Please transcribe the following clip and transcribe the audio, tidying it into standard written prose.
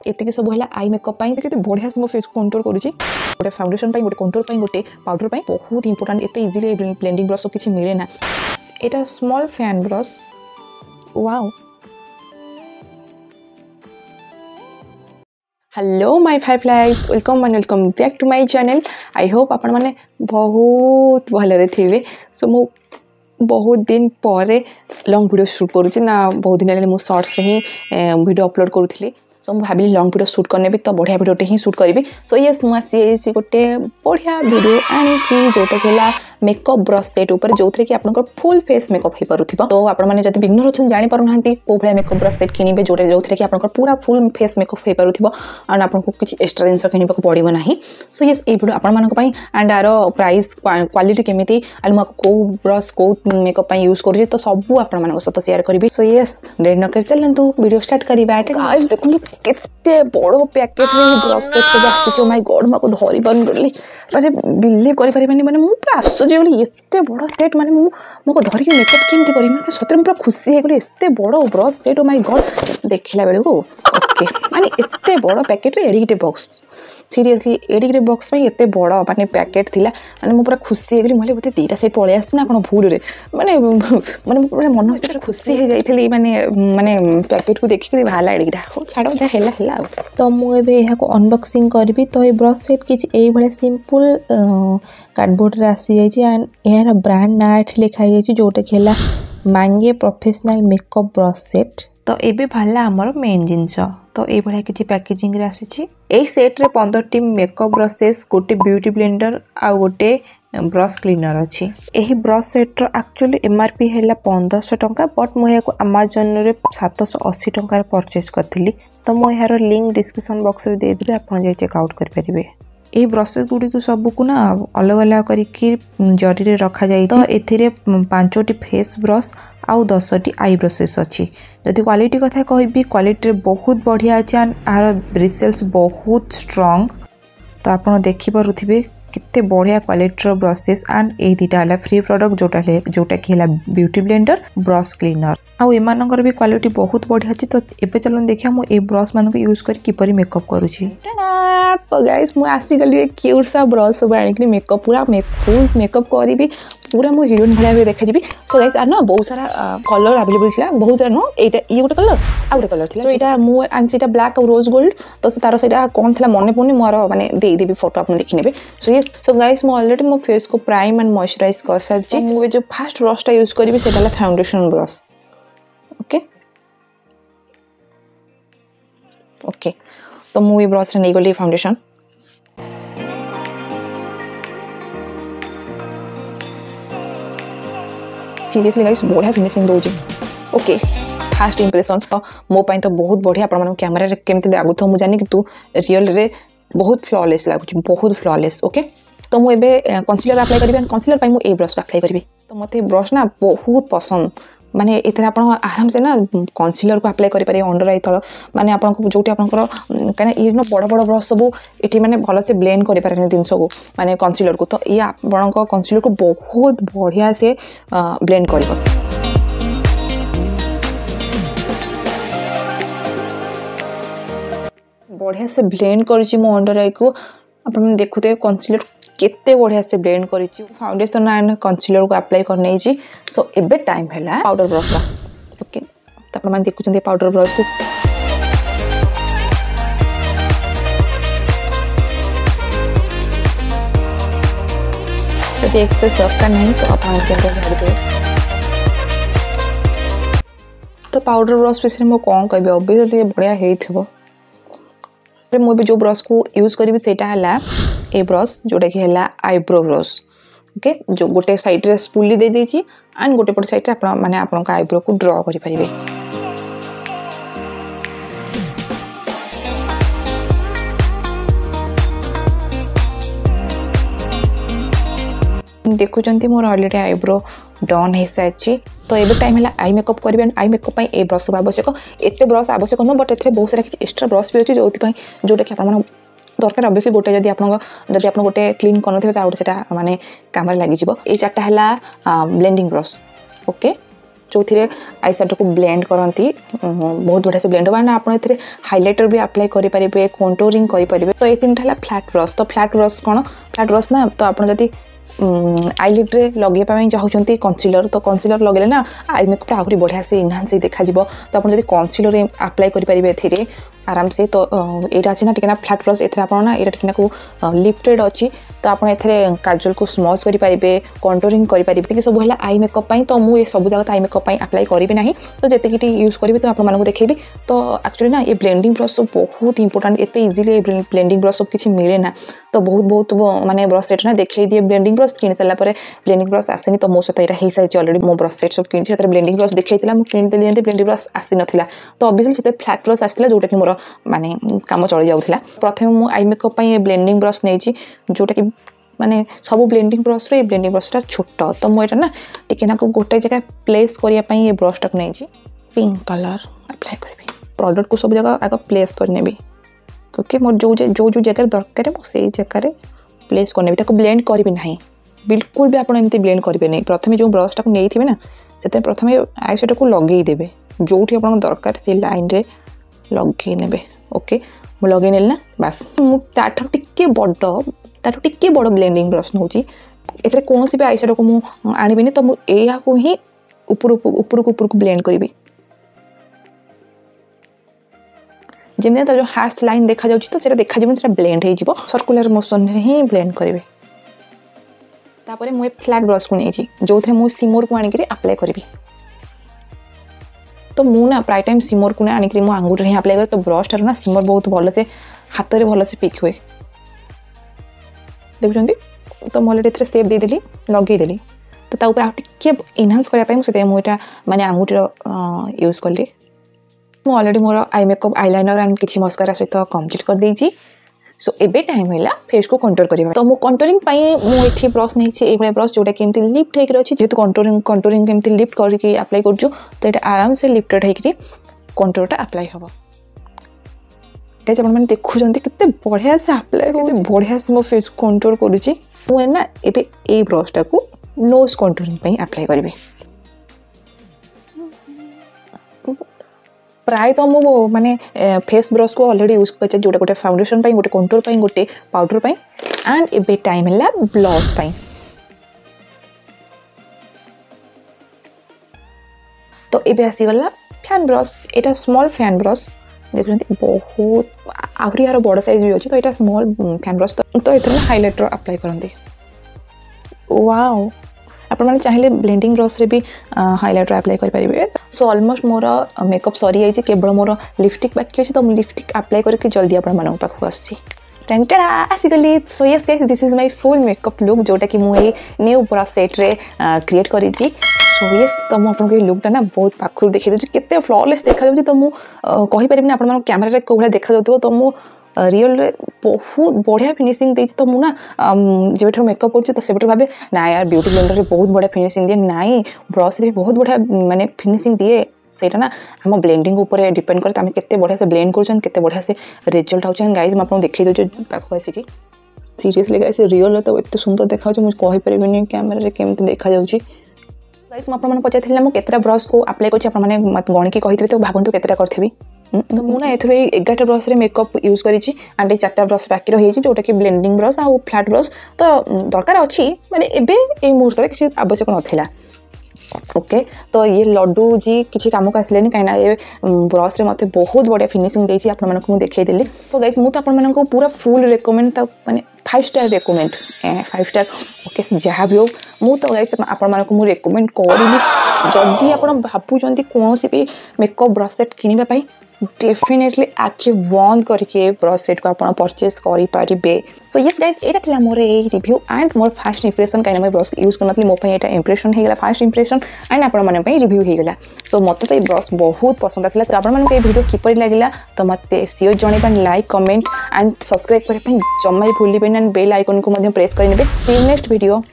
एतिक सब है eye makeup के बढ़िया से मो फेस को कंट्रोल करुँची गोटे फाउंडेशन गोटे कंट्रोल गोटे पाउडर बहुत इंपोर्टेंट एत इजिली ब्लेंडिंग ब्रश किसी मिले ना यहाँ small fan brush wow. Hello my फाइवफ्लाइज welcome back to my channel. I hope आपण मैंने बहुत भलरे थे। सो मु बहुत दिन पर लॉन्ग वीडियो शूट करुँची ना बहुत दिन है शॉर्ट्स ही वीडियो अपलोड करूँ। सो मुझे भाविली लॉन्ग वीडियो शूट करने भी तो बढ़िया वीडियोटे ही शूट करी। सो येस मुझे गोटे बढ़िया वीडियो आनिकी जोटा कि मेकअप ब्रश सेट उपर जो थे कि आप फुल फेस मेकअप हो पार। तो आपने जब बिगनर अच्छा जापर ना कौ भाया मेकअप ब्रश सेट किणवे जो थे कि आप पूरा फुल फेस मेकअप हो पार एंड आपको किसी एक्सट्रा जिन किणवा पड़ो ना। सो येस ये वीडियो आपण एंड यार प्राइस क्वालिटी केमी एंड मुझे कौ ब्रश कौ मेकअप यूज करुँच तो सब आप सहित शेयर करी। सो येस डेट नक चलतु वीडियो स्टार्ट करवा। देखो केते बड़ पैकेट रे ब्रश सेट सब आसी। ओ माय गॉड मको धरि पारली माने बिलीव करि परिबानी माने मु पूरा आश्चर्य होली एते बड़ सेट माने मको धरि के मेकअप केमती करी माने सତରେ पूरा खुशी हे गली एते बड़ brush set. Oh my God देखिला बेले को ओके माने एते बड़ पैकेट रे एडिटे बॉक्स सीरियसली एडिटे बॉक्स में एते बड़ माने पैकेट थिला माने मु पूरा खुशी हे गली मोले बते दीटा सेट पळे आसी ना कोन भूल रे माने माने मन होते खुशी हे जाइथली माने माने पैकेट को देखि के भाला एडिटा हो छाड़ो जा हेला हेला। तो मुझे यहाँ को अनबॉक्सिंग करी। तो ये ब्रश सेट किसी ये सिंपल कार्डबोर्ड रे आसी जाइए एंड यार ब्रांड ना लिखाई जोटा कि मांगे प्रोफेशनल मेकअप ब्रश सेट। तो ये बाहर आमर मेन जिनस। तो ये किसी पैकेजिंग आसी सेट रे 15टी मेकअप ब्रशेस गोटे ब्यूटी ब्लेंडर आ गोटे ब्रश क्लीनर अच्छी। यही ब्रश सेट एक्चुअली एमआरपी है 1500 टंका बट मुझे अमेजन रे 780 टंकार परचेज करी। तो मुझे यार लिंक डिस्क्रिप्शन बॉक्स रे देदेवी आप चेकआउट करेंगे। ये ब्रशेस गुड़ी को सबको ना अलग अलग करके जरी रखा जाए। तो ए 5टी फेस ब्रश आउ 10टी आई ब्रशेस अच्छी। जदि क्वालिटी कथा कहबी क्वालिटी बहुत बढ़िया अच्छे एंड यार रिजल्ट्स बहुत स्ट्रॉन्ग। तो आप देखिपे कितने बढ़िया क्वालिटी ब्रशेस एंड ये दुटा है फ्री प्रोडक्ट जोटा कि ब्यूटी ब्लेंडर ब्रश क्लीनर आउ एमानकर भी क्वालिटी बहुत बढ़िया अच्छी। तो एबे चलो देखिए मुझे ब्रश मान यूज कर किपरि मेकअप करुँची। तो गाइस मुझे आसीगली क्यूट सा ब्रश सब आनिक मेकअप पूरा फुल मेकअप करी पूरा मो हिरोइन भाया देखा जी। सो गाइस ना बहुत सारा कलर अवेलेबल था बहुत सारा नो ये गोटे कलर आ गोटे कलर थी। सो यहाँ मुझे ब्लैक और रोज गोल्ड तो तार से कौन था मन पड़े मोर मैंने देदेवी फोटो आप देखी ने। सो ये सो गाइस मु ऑलरेडी मो फेस को प्राइम एंड मॉइस्चराइज कर सारी। मुझे जो फास्ट ब्रशटा यूज करी से फाउंडेशन ब्रश ओके ओके। तो मुझे ब्रश नहीं गली फाउंडेशन सीरियसली गाइस बढ़िया फिनिशिंग दौर ओके। फास्ट इंप्रेशन मो पाई तो बहुत बढ़िया आप कैमेरा केमती लगुथ मुझे जानी कि रियल रे बहुत फ्लॉलेस लगुच बहुत फ्लॉलेस ओके। तो मुझे कंसीलर अप्लाई करी कंसीलर मुझे ब्रश को अप्लाई करी। तो मत ब्रश ना बहुत पसंद माने इतने आप आराम से ना कंसीलर को अप्लाई करें अंडर आई तल माने आपको जो कहीं ये बड़ बड़ ब्रश सब ये मैंने भल से ब्लेंड करें जिनस को माने कंसीलर को। तो ये आप कंसीलर को बहुत बढ़िया से ब्लेंड कर बढ़िया से ब्लेंड कर मो अंडर आई को आप देखुते कंसीलर केते बढ़िया से ब्लेंड करी फाउंडेशन एंड कंसीलर को अप्लाई करने। सो एबे टाइम है पाउडर ब्रश का ओके। तो आप देखुं पाउडर ब्रश को यदि एक्सेस दरकार नहीं तो आप झाड़ी देवे। तो पाउडर ब्रश विषय में कौन कह ऑब्वियसली बढ़िया हो। मुझे जो ब्रश को यूज करी सेटा है ए ब्रश जोटा कि है आईब्रो ब्रश ओके। जो गोटे साइड रे स्पूली दे देछि एंड गोटे पट साइड रे माने आपन आईब्रो को ड्रॉ करि परिबे। देखुचंती मोर ऑलरेडी आईब्रो डन हो सारी। तो ये टाइम है आई मेकअप करेंगे आई मेकअप ए ब्रश आवश्यक एत ब्रश आवश्यक नुह बट ए बहुत सारा किसी एक्सट्रा ब्रश भी अच्छी जो जोटा कि आप दरकार ऑब्वियसली गोटे जब आप गोटे क्लीन कर गोटे से माने काम लगी ये 4टा है ब्लेंडिंग ब्रश ओके। जो थे आई सैडो को ब्लेंड करती बहुत बढ़िया से ब्लेंड होना आप हाइलाइटर भी अप्लाई करेंगे कंटूरिंग करेंगे तो ये 3टा फ्लैट ब्रश तो फ्लैट ब्रश कौन फ्लैट ब्रश ना तो आप जब आईलिड रे लगे चाहते कंसीलर तो कंसीलर लगे ना आई मेकअप आहुरी बढ़िया से इनहांस देखा तो आप कंसीलर अप्लाई करेंगे आराम से तो यहाँ अच्छी ना टिके फ्लैट ब्रश एना यहाँ टिके लिफ्टेड अच्छी तो आप काजल को स्मच करेंगे कंटूरिंग करेंगे सब है आई मेकअप तो मुझे सब जगह आई मेकअप अप्लाई करी ना तो जितकी यूज करी तो आपको देखेबी तो एक्चुअली ना ये ब्लेंडिंग ब्रश बहुत इंपोर्टेंट एत इजिली ब्लेंडिंग ब्रश सब किसी मिले ना तो बहुत माने ब्रश सेट ना देखिए दिए ब्लेंडिंग ब्रश किन सारा ब्लेंडिंग ब्रश आसेनी तो मो सहित यहाँ हो सारी अलरेडी मो ब्रश सेट सब कि ब्लेंडिंग ब्रश देखी किनीदेली ब्लेंडिंग ब्रश आसी नाला तो ऑब्वियसली से फ्लैट ब्रश आसाला जोटा कि मोर माने काम चली जाऊला प्रथम मुझे आई मेकअप ब्लेंडिंग ब्रश नहीं जोटा कि माने सब ब्लेंडिंग ब्रश रे ब्लेंडिंग ब्रशटा छोट तो मुझे ना टिके ना गोटे जगह प्लेस करने ये ब्रशटा को नहीं पिंक कलर अप्लाई करी प्रोडक्ट को सब जगह आग प्लेस करनेबी क्योंकि मोर जो जगह दरकार मुझे जगह प्लेस करनेबी ताको ब्लेंड करी ना बिल्कुल भी आपड़ एमती ब्लेंड करेंगे नहीं प्रथम जो ब्रशटा को नहीं थे ना से प्रथम आई शेडो को लगेदेवे जो आप दरकार से लाइन रे लगे ओके मु लगे नेली ना बास मुझे टिके बड़ ब्लेंडिंग ब्रश नौ ए कौन भी आई शेडो को मुझे आनबी तो मुझे ही ऊपर को ब्लेंड करी जमी जो हार्श लाइन देखा जाऊँ तो देखा ब्लेंड हो सर्कुलर मोशन ही ब्लेंड करेंगे तापर मुझे फ्लैट ब्रश को नहीं जो थे मुझे सिमर को आनिक अप्लाई करी तो मुझे प्राय टाइम सिमर को आनिक मो आंगुठी ही अप्लाई कर तो ब्रश टार ना सिमर बहुत भल से हाथ में भल से पिक हुए देखुं तो मुझे ये सेप देदेली लगेदेली तो ताऊपर आगे इनहांस करने मुझे मुझे माने आंगुठी यूज कली मुझे already more eye makeup eyeliner and किसी मस्कारा सहित कंप्लीट कर देइछि सो एबे टाइम है फेस को कंटूर करवा तो मो कंटूरिंग मुझे ब्रश नहीं ये ब्रश जोटा कि लिफ्ट होकर अच्छी जेहतु कंटूरिंग केमती लिफ्ट करके अप्लाई करूँ तो ये आराम से लिफ्टेड होकर कंटूरटा अप्लाई हम गाइस आपन देखुं केते बढ़िया से अप्लाई करते बढ़िया से मो फेस कंटूर करुँची मुझे ना एबे ए ब्रशटा को नोज कंटूरिंग अप्लाई करी प्राय तो मु माने फेस ब्रश को ऑलरेडी यूज कर जोटा गोटे फाउंडेशन गोटे कंटूर गोटे पाउडर एंड एबे टाइम है ब्लश तो एबे आसीगला फैन ब्रश एटा स्मॉल फैन ब्रश देखुं बहुत आहरी यार बड़ साइज भी अच्छी तो यहाँ स्मॉल फैन ब्रश तो ये हाइलाइटर अप्लाई करते वाओ आपने चाहिए ब्लेंडिंग ब्रश रे भी हाइलाइटर अप्लाई करेंगे सो ऑलमोस्ट मोर मेकअप सरी जाइए केवल मोर लिपस्टिक बाकी अच्छी तो लिपस्टिक अप्लाई करके जल्दी आपण पाखक आसीगली so yes guys this is my full makeup look जोटा कि मुझे न्यू ब्रश सेट रे क्रिएट करी सो यस तो मुझे लुकटा ना बहुत पाखु देखी दूसरी केते फ्लॉलेस देखा तो मुझे कहीपरि आप कैमेरा कौन देखा तो मु रियल रे बहुत बढ़िया फिनिशिंग देती तो मुझे जब मेकअप कर तो से भावे ना यार ब्यूटी ब्लेंडर बहुत बढ़िया फिनिशिंग दिए नाई ब्रश भी बहुत बढ़िया माने फिनिशिंग दिए सेटा ना हम ब्लेंडिंग ऊपर डिपेंड करे आम केते बढ़िया से ब्लेंड कर बढ़िया से रिजल्ट होचन गाइस मैं आपको देखई दो पाखक आसिक सीरियसली गाइस रियल तो एत सुंदर देखा मुझे कहीपरि कैमेरा केमती देखा जाउची गाइस मैं पचार मुझे ब्रश को अप्लाई कर गणिकी कही तो भावतु केतटा करी तो मुझे एथर 11 ब्रश रे मेकअप यूज करी एंड 4टा ब्रश बाकी रही जोटा कि ब्लेंडिंग ब्रश आ फ्लैट ब्रश तो दरकार अच्छी माने एबे ए मुहूर्त में किसी आवश्यक नाला ओके तो ये लड्डू जी किसी काम को आसिले कहीं ये ब्रश रे मते बहुत बढ़िया फिनिशिंग देती आपको देखईदेली सो गाइस मुझे आपको पूरा फुल रेकमेंड माने 5 स्टार रेकमेंड 5 स्टार ओके जहाँ भी हो मु तो गाइस आपको रेकमेंड करी जदि आप भावुं कौन भी मेकअप ब्रश सेट किनिबा डेफिनेटली आखि बंद करके ब्रश सेट को आप परचेज करेंगे सो यस गाइस ये मोर ये review and more fast impression कहीं मैं ब्रश यूज करनी मोप ये इंप्रेशन होगा फास्ट इंप्रेशन एंड आपण रिव्यू होगा सो मत तो ये ब्रश बहुत पसंद आसा तो आपको ये वीडियो किपर लगे तो मत सियोर जनइबा लाइक कमेंट एंड सब्सक्राइब करने जमा भूलें एंड बेल आइकन को प्रेस करेंगे सी नेक्स्ट वीडियो।